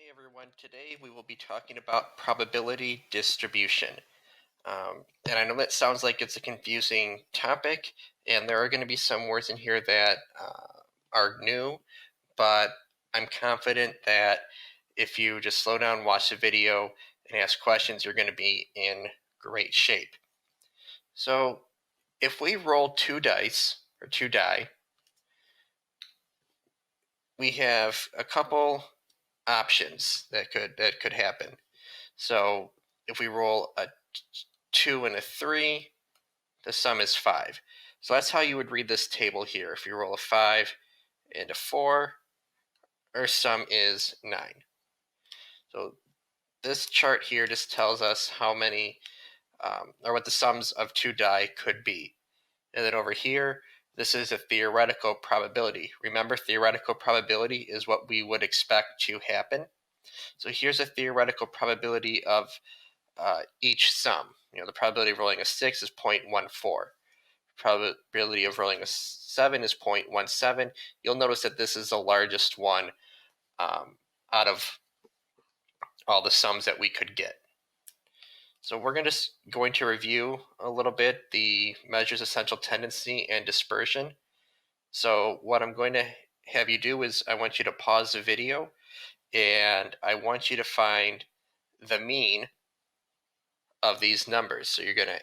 Hey everyone, today we will be talking about probability distribution. And I know that sounds like it's a confusing topic, and there are going to be some words in here that are new, but I'm confident that if you just slow down, watch the video, and ask questions, you're going to be in great shape. So if we roll two dice, or two die, we have a couple options that could happen. So if we roll a 2 and a 3, the sum is 5. So that's how you would read this table here. If you roll a 5 and a 4, our sum is 9. So this chart here just tells us how many, or what the sums of two die could be. And then over here, this is a theoretical probability. Remember, theoretical probability is what we would expect to happen. So here's a theoretical probability of each sum. The probability of rolling a 6 is 0.14. Probability of rolling a 7 is 0.17. You'll notice that this is the largest one out of all the sums that we could get. So we're going to review a little bit the measures essential tendency and dispersion. So what I'm going to have you do is I want you to pause the video and I want you to find the mean of these numbers. So you're going to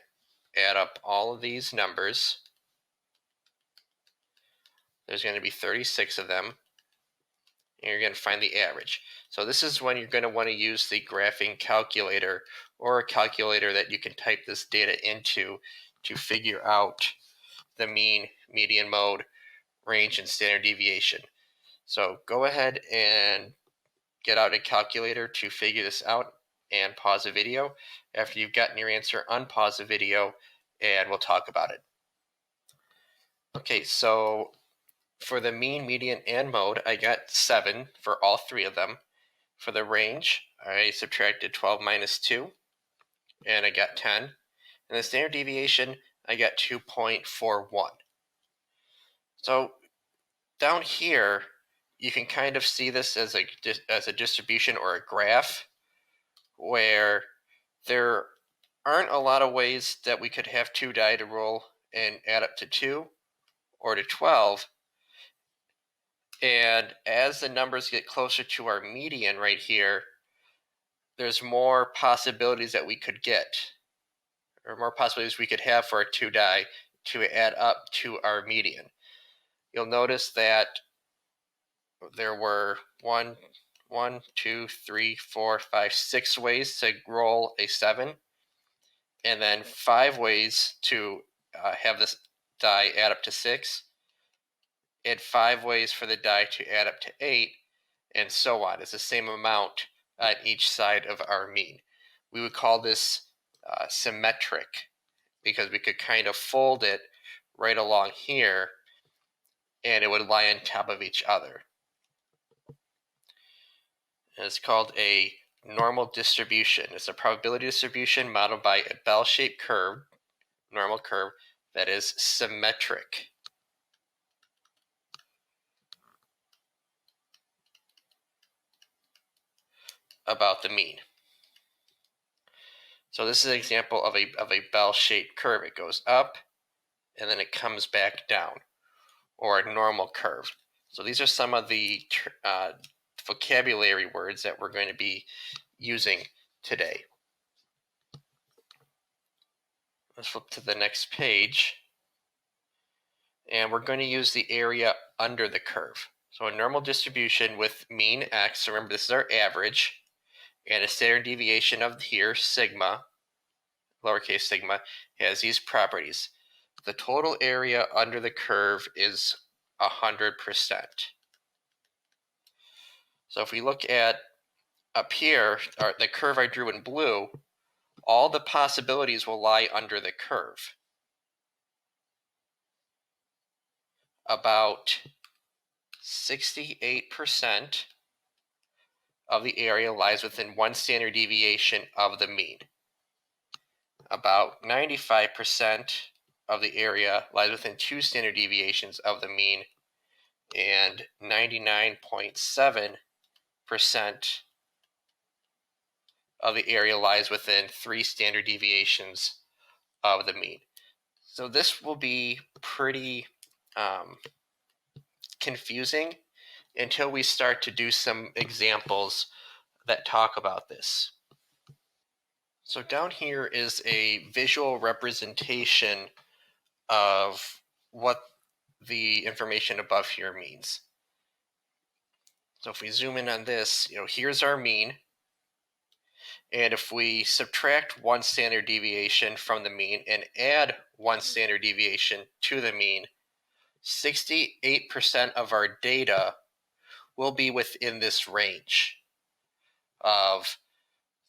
add up all of these numbers. There's going to be 36 of them, and you're going to find the average. So this is when you're going to want to use the graphing calculator or a calculator that you can type this data into to figure out the mean, median, mode, range, and standard deviation. So go ahead and get out a calculator to figure this out and pause the video. After you've gotten your answer, unpause the video and we'll talk about it. Okay, so for the mean, median, and mode, I got 7 for all three of them. For the range, I subtracted 12 minus 2, and I got 10. And the standard deviation, I got 2.41. So down here, you can kind of see this as a distribution or a graph where there aren't a lot of ways that we could have two die to roll and add up to 2 or to 12. And as the numbers get closer to our median right here, there's more possibilities that we could get, or more possibilities we could have for a two die to add up to our median. You'll notice that there were 6 ways to roll a 7, and then 5 ways to have this die add up to 6, and 5 ways for the die to add up to 8, and so on. It's the same amount on each side of our mean. We would call this symmetric because we could kind of fold it right along here and it would lie on top of each other. And it's called a normal distribution. It's a probability distribution modeled by a bell-shaped curve, normal curve, that is symmetric. About the mean. So this is an example of a bell-shaped curve. It goes up and then it comes back down, or a normal curve. So these are some of the vocabulary words that we're going to be using today. Let's flip to the next page. And we're going to use the area under the curve. So a normal distribution with mean x, remember this is our average, and a standard deviation of here, sigma, lowercase sigma, has these properties. The total area under the curve is 100%. So if we look at up here, the curve I drew in blue, all the possibilities will lie under the curve. About 68% of the area lies within one standard deviation of the mean. About 95% of the area lies within 2 standard deviations of the mean, and 99.7% of the area lies within 3 standard deviations of the mean. So this will be pretty confusing until we start to do some examples that talk about this. So down here is a visual representation of what the information above here means. So if we zoom in on this, here's our mean. And if we subtract 1 standard deviation from the mean and add 1 standard deviation to the mean, 68% of our data will be within this range of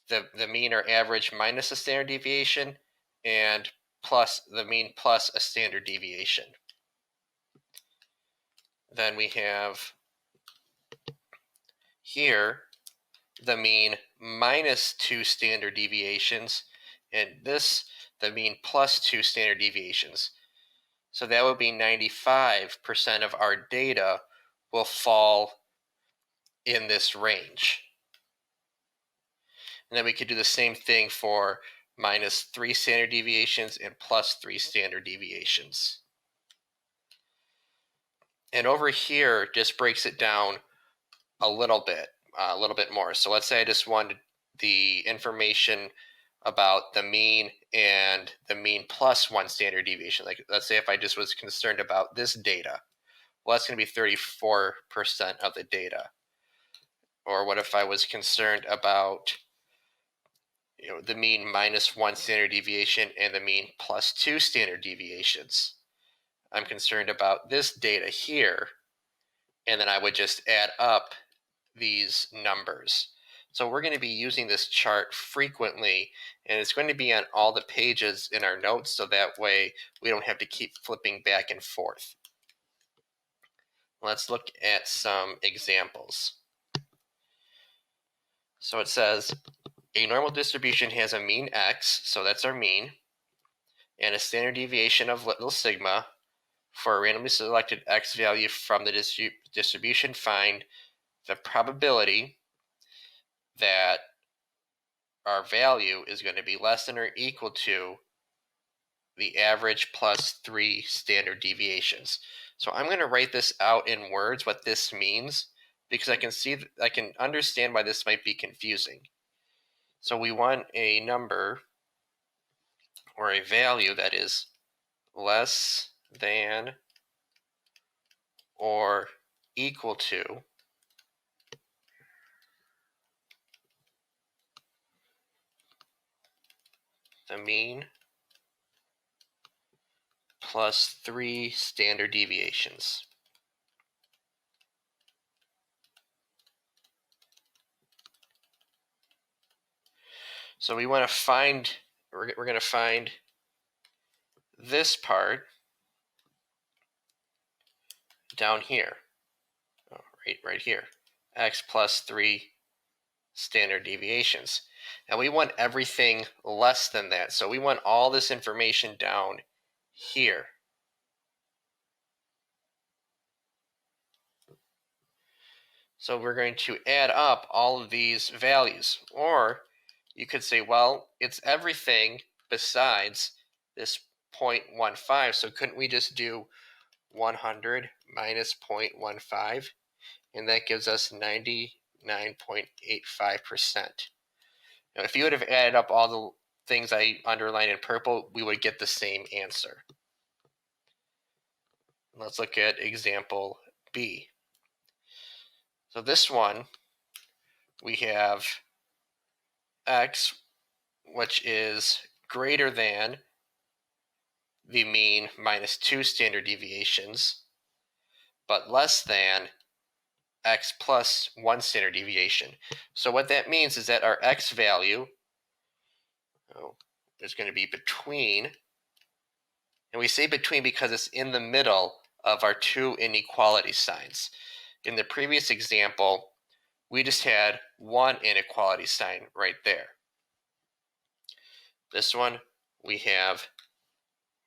the mean or average minus a standard deviation and plus the mean plus a standard deviation. Then we have here the mean minus 2 standard deviations, and this the mean plus 2 standard deviations. So that would be 95% of our data will fall in this range. And then we could do the same thing for minus 3 standard deviations and plus 3 standard deviations. And over here just breaks it down a little bit more. So let's say I just wanted the information about the mean and the mean plus 1 standard deviation. Like, let's say if I just was concerned about this data, well, that's going to be 34% of the data. Or what if I was concerned about the mean minus 1 standard deviation and the mean plus 2 standard deviations? I'm concerned about this data here, and then I would just add up these numbers. So we're going to be using this chart frequently, and it's going to be on all the pages in our notes, so that way we don't have to keep flipping back and forth. Let's look at some examples. So it says a normal distribution has a mean x, so that's our mean, and a standard deviation of little sigma. For a randomly selected x value from the distribution, find the probability that our value is going to be less than or equal to the average plus 3 standard deviations. So I'm going to write this out in words, what this means, because I can understand why this might be confusing. So we want a number or a value that is less than or equal to the mean plus 3 standard deviations. So we want to find, we're going to find this part down here, right here, x plus 3 standard deviations. And we want everything less than that. So we want all this information down here. So we're going to add up all of these values. Or you could say, well, it's everything besides this 0.15. So couldn't we just do 100 minus 0.15? And that gives us 99.85%. Now, if you would have added up all the things I underlined in purple, we would get the same answer. Let's look at example B. So this one, we have x, which is greater than the mean minus 2 standard deviations, but less than x plus 1 standard deviation. So what that means is that our x value is going to be between, and we say between because it's in the middle of our two inequality signs. In the previous example, we just had one inequality sign right there. This one, we have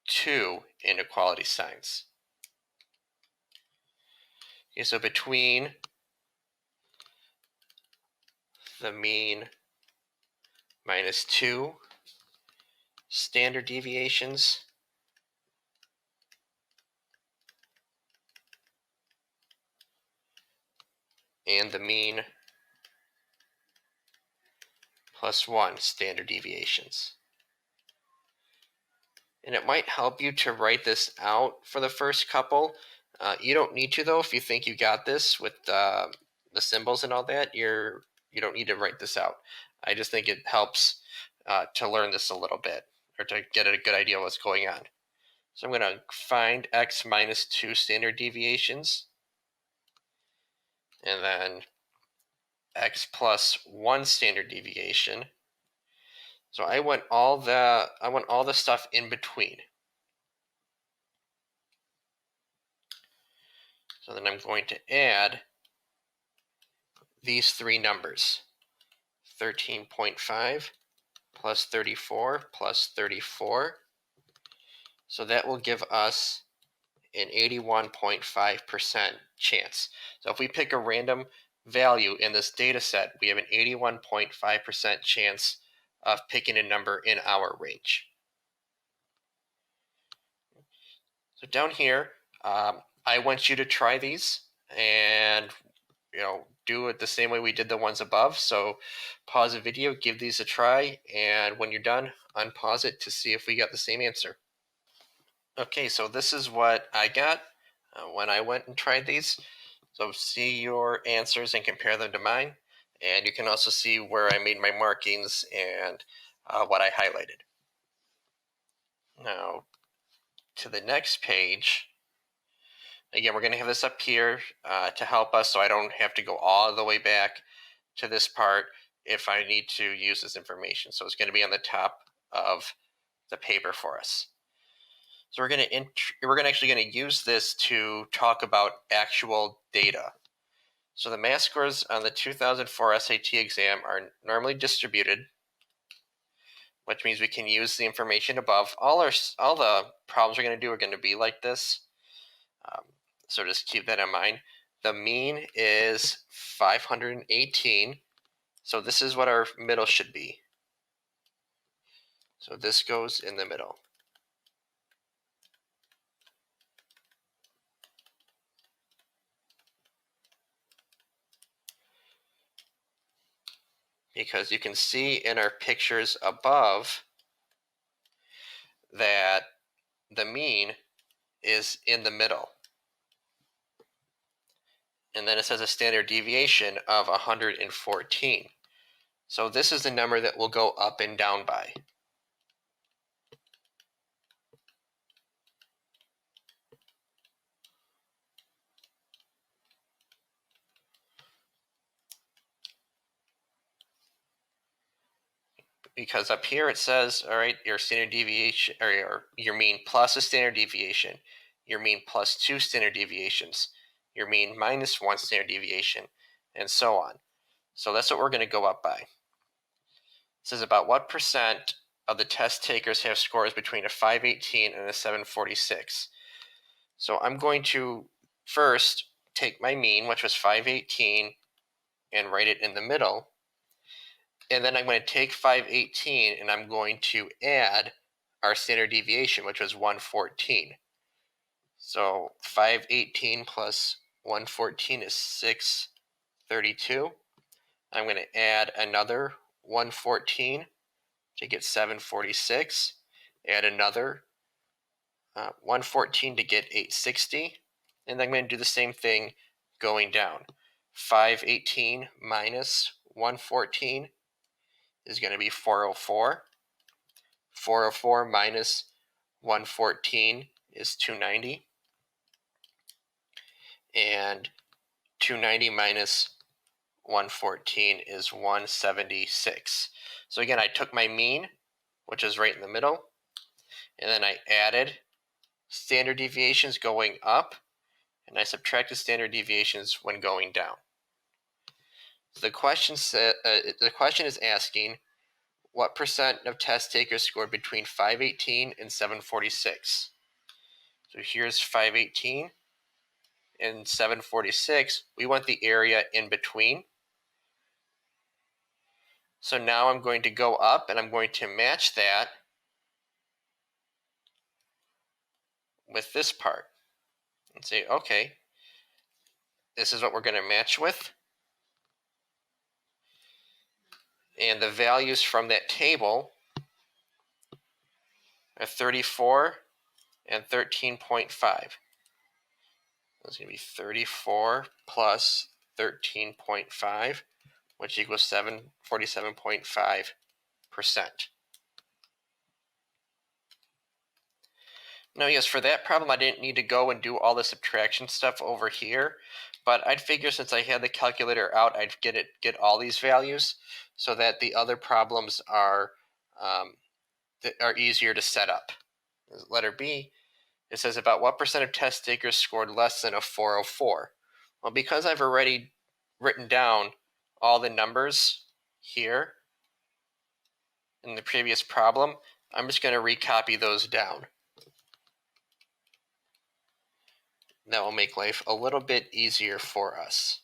two inequality signs. Okay, so between the mean minus 2 standard deviations and the mean plus 1 standard deviations. And it might help you to write this out for the first couple. You don't need to, though. If you think you got this with the symbols and all that, you don't need to write this out. I just think it helps to learn this a little bit, or to get a good idea of what's going on. So I'm going to find x minus 2 standard deviations, and then x plus 1 standard deviation. So I want all the stuff in between. So then I'm going to add these three numbers: 13.5 plus 34 plus 34. So that will give us an 81.5% chance. So if we pick a random value in this data set, we have an 81.5% chance of picking a number in our range. So down here, I want you to try these and do it the same way we did the ones above. So pause the video, give these a try, and when you're done, unpause it to see if we got the same answer. Okay, so this is what I got when I went and tried these. So see your answers and compare them to mine. And you can also see where I made my markings and what I highlighted. Now, to the next page. Again, we're going to have this up here to help us, so I don't have to go all the way back to this part if I need to use this information. So it's going to be on the top of the paper for us. So we're actually going to use this to talk about actual data. So the math scores on the 2004 SAT exam are normally distributed, which means we can use the information above. All the problems we're going to do are going to be like this. So just keep that in mind. The mean is 518. So this is what our middle should be. So this goes in the middle. Because you can see in our pictures above that the mean is in the middle. And then it says a standard deviation of 114. So this is the number that will go up and down by. Because up here it says, all right, your standard deviation, or your mean plus a standard deviation, your mean plus 2 standard deviations, your mean minus 1 standard deviation, and so on. So that's what we're going to go up by. It says about what percent of the test takers have scores between a 518 and a 746. So I'm going to first take my mean, which was 518, and write it in the middle. And then I'm going to take 518 and I'm going to add our standard deviation, which was 114. So 518 plus 114 is 632. I'm going to add another 114 to get 746. Add another 114 to get 860. And then I'm going to do the same thing going down. 518 minus 114 is going to be 404. 404 minus 114 is 290. And 290 minus 114 is 176. So again, I took my mean, which is right in the middle, and then I added standard deviations going up, and I subtracted standard deviations when going down. So the question is asking, what percent of test takers scored between 518 and 746? So here's 518 and 746. We want the area in between. So now I'm going to go up and I'm going to match that with this part and say, okay, this is what we're going to match with. And the values from that table are 34 and 13.5. It's going to be 34 plus 13.5, which equals 47.5%. Now, yes, for that problem, I didn't need to go and do all the subtraction stuff over here, but I'd figure since I had the calculator out, I'd get all these values so that the other problems are easier to set up. Letter B, it says about what percent of test takers scored less than a 404. Well, because I've already written down all the numbers here in the previous problem, I'm just going to recopy those down. That will make life a little bit easier for us.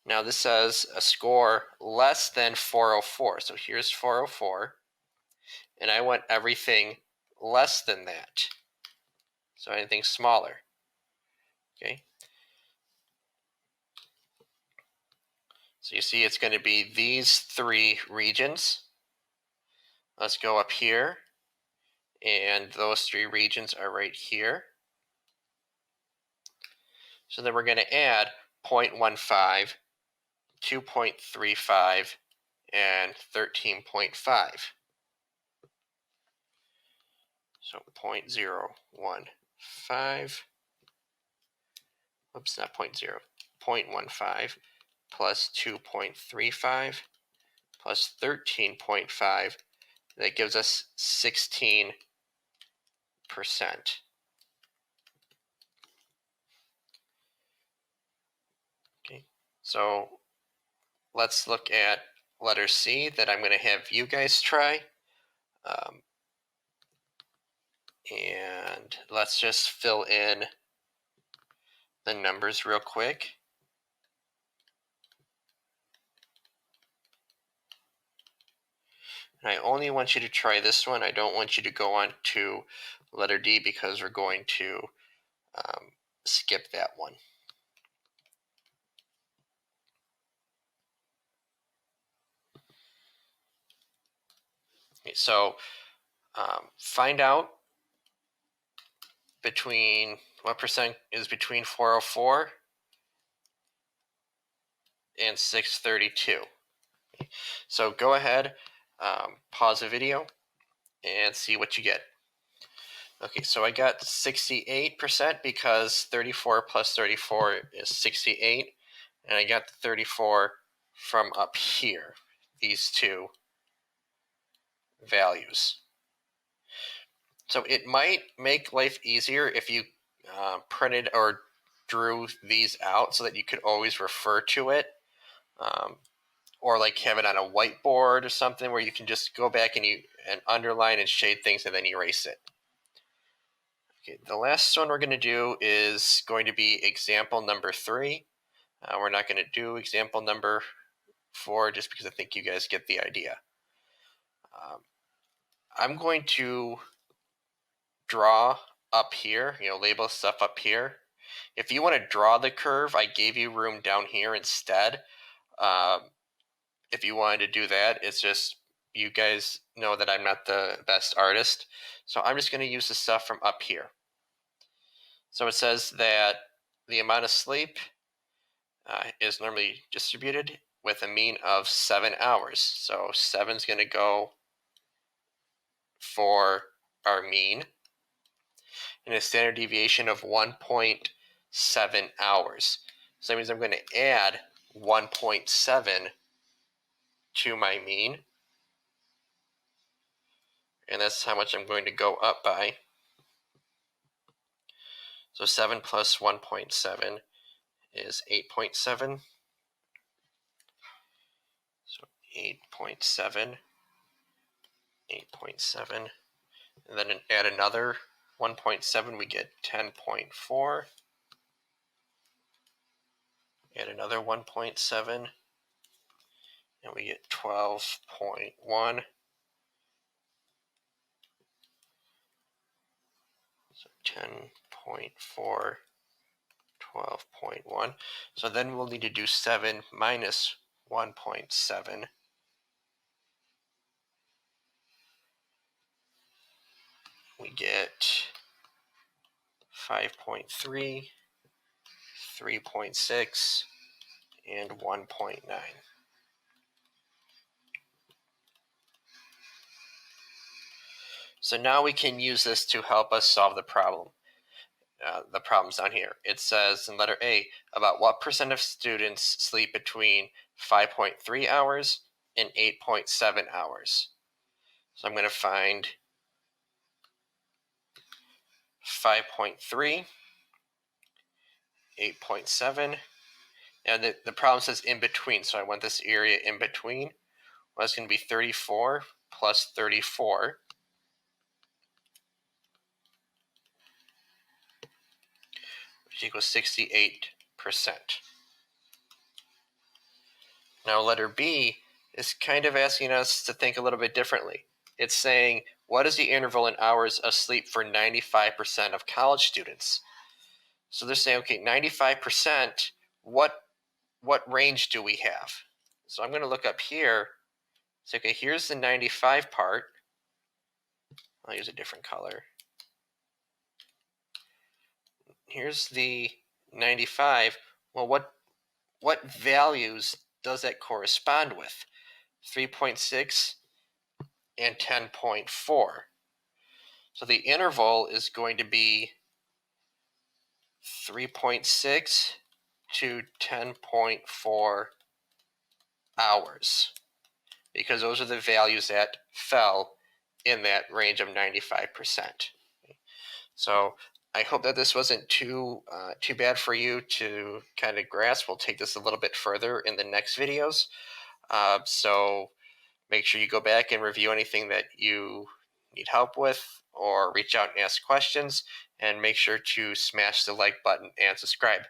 Now this says a score less than 404. So here's 404. And I want everything less than that. So anything smaller. Okay. So you see it's going to be these three regions. Let's go up here. And those three regions are right here. So then we're going to add 0.15, 2.35, and 13.5. So 0.015, oops, not 0.15 plus 2.35 plus 13.5, that gives us 16%. Okay, so let's look at letter C that I'm going to have you guys try. And let's just fill in the numbers real quick. And I only want you to try this one. I don't want you to go on to letter D because we're going to skip that one. Okay, so find out between what percent is between 404 and 632. Okay, so go ahead, pause the video, and see what you get. Okay, so I got 68% because 34 plus 34 is 68. And I got the 34 from up here, these two values. So it might make life easier if you printed or drew these out so that you could always refer to it. Or like have it on a whiteboard or something where you can just go back and underline and shade things and then erase it. Okay, the last one we're going to do is going to be example number 3. We're not going to do example number 4 just because I think you guys get the idea. I'm going to draw up here, label stuff up here. If you want to draw the curve, I gave you room down here instead. If you wanted to do that, it's just, you guys know that I'm not the best artist. So I'm just going to use the stuff from up here. So it says that the amount of sleep is normally distributed with a mean of 7 hours. So 7 is going to go for our mean, and a standard deviation of 1.7 hours. So that means I'm going to add 1.7 to my mean, and that's how much I'm going to go up by. So 7 plus 1.7 is 8.7. So 8.7, 8.7, and then add another 1.7, we get 10.4. add another 1.7, and we get 12.1. So 10.4, 12.1. So then we'll need to do 7 minus 1.7. We get 5.3, 3.6, and 1.9. So now we can use this to help us solve the problem. The problem's down here. It says in letter A, about what percent of students sleep between 5.3 hours and 8.7 hours? So I'm going to find 5.3, 8.7, and the problem says in between, so I want this area in between. Well, that's going to be 34 plus 34, which equals 68%. Now letter B is kind of asking us to think a little bit differently. It's saying, what is the interval in hours of sleep for 95% of college students? So they're saying, okay, 95%, what range do we have? So I'm going to look up here. So, okay, here's the 95 part. I'll use a different color. Here's the 95. Well, what values does that correspond with? 3.6 and 10.4. So the interval is going to be 3.6 to 10.4 hours, because those are the values that fell in that range of 95%. So I hope that this wasn't too bad for you to kind of grasp. We'll take this a little bit further in the next videos. So make sure you go back and review anything that you need help with, or reach out and ask questions, and make sure to smash the like button and subscribe.